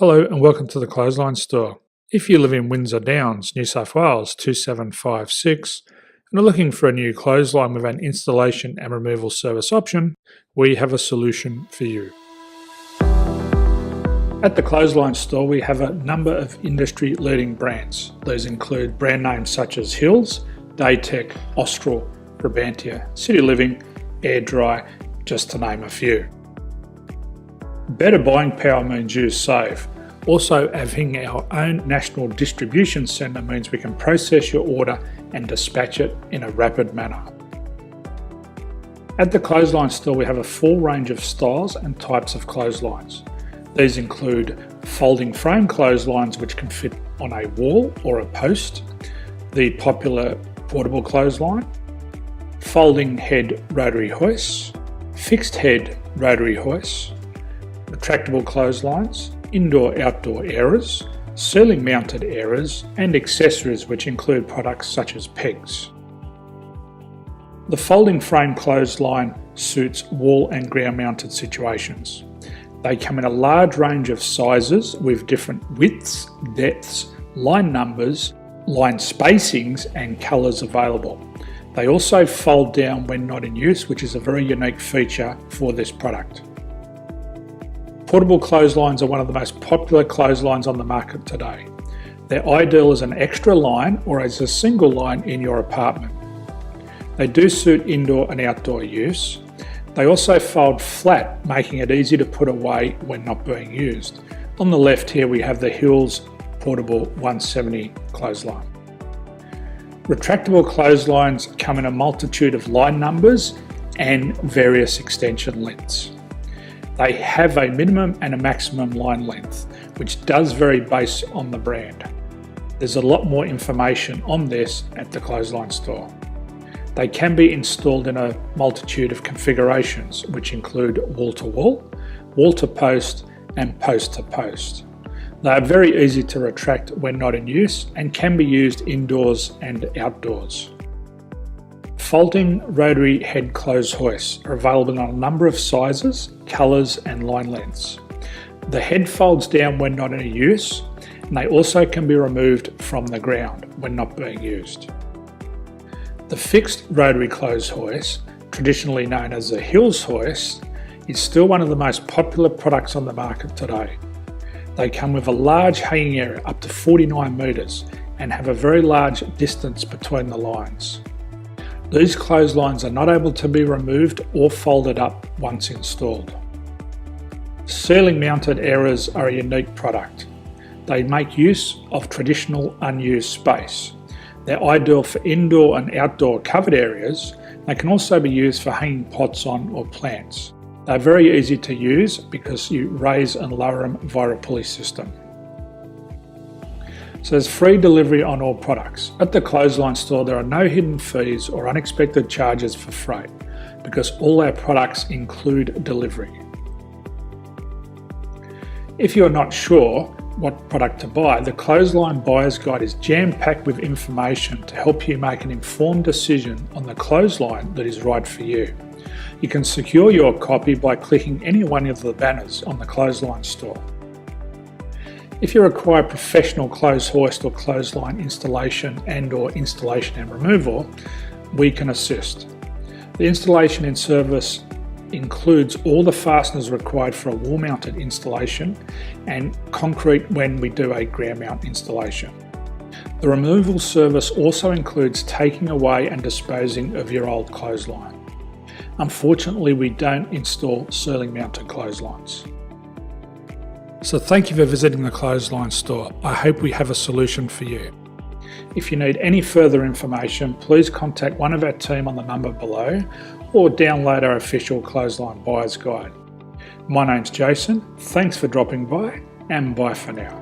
Hello and welcome to the Clothesline Store. If you live in Windsor Downs, New South Wales 2756 and are looking for a new clothesline with an installation and removal service option, we have a solution for you. At the Clothesline Store we have a number of industry leading brands. These include brand names such as Hills, Daytech, Austral, Brabantia, City Living, Air Dry, just to name a few. Better buying power means you save. Also, having our own national distribution centre means we can process your order and dispatch it in a rapid manner. At the Clothesline Store we have a full range of styles and types of clotheslines. These include folding frame clotheslines which can fit on a wall or a post, the popular portable clothesline, folding head rotary hoists, fixed head rotary hoists, retractable clotheslines, indoor-outdoor airers, ceiling-mounted airers, and accessories which include products such as pegs. The folding frame clothesline suits wall and ground-mounted situations. They come in a large range of sizes with different widths, depths, line numbers, line spacings, and colours available. They also fold down when not in use, which is a very unique feature for this product. Portable clotheslines are one of the most popular clotheslines on the market today. They're ideal as an extra line or as a single line in your apartment. They do suit indoor and outdoor use. They also fold flat, making it easy to put away when not being used. On the left here we have the Hills Portable 170 clothesline. Retractable clotheslines come in a multitude of line numbers and various extension lengths. They have a minimum and a maximum line length, which does vary based on the brand. There's a lot more information on this at the Clothesline Store. They can be installed in a multitude of configurations, which include wall-to-wall, wall-to-post, and post-to-post. They are very easy to retract when not in use and can be used indoors and outdoors. Folding rotary head clothes hoists are available in a number of sizes, colours and line lengths. The head folds down when not in use, and they also can be removed from the ground when not being used. The fixed rotary clothes hoist, traditionally known as the Hills hoist, is still one of the most popular products on the market today. They come with a large hanging area up to 49 metres and have a very large distance between the lines. These clotheslines are not able to be removed or folded up once installed. Ceiling mounted airers are a unique product. They make use of traditional unused space. They're ideal for indoor and outdoor covered areas. They can also be used for hanging pots on or plants. They're very easy to use because you raise and lower them via a pulley system. So there's free delivery on all products. At the Clothesline Store there are no hidden fees or unexpected charges for freight because all our products include delivery. If you're not sure what product to buy, the Clothesline Buyer's Guide is jam-packed with information to help you make an informed decision on the clothesline that is right for you. You can secure your copy by clicking any one of the banners on the Clothesline Store. If you require professional clothes hoist or clothesline installation and/or installation and removal, we can assist. The installation and service includes all the fasteners required for a wall-mounted installation and concrete when we do a ground mount installation. The removal service also includes taking away and disposing of your old clothesline. Unfortunately, we don't install ceiling-mounted clotheslines. So thank you for visiting the Clothesline Store. I hope we have a solution for you. If you need any further information, please contact one of our team on the number below or download our official Clothesline Buyer's Guide. My name's Jason, thanks for dropping by and bye for now.